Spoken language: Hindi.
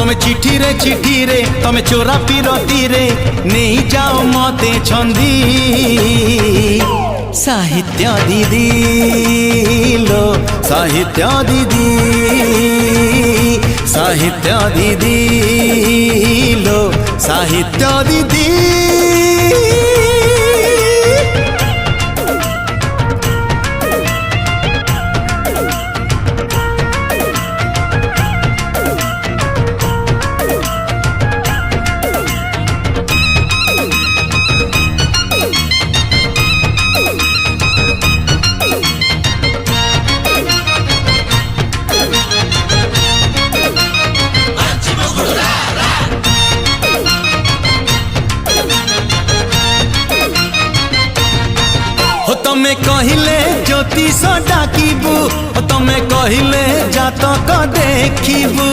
तमे चिठी रे तमे चोरा पिरती रे नहीं जाओ मते छंदी साहित्य दीदी लो साहित्य दीदी साहित्य दीदी लो साहित्य दीदी। तमे कहिले ज्योतिष डाकिबू तमे कहिले जातक देखिबू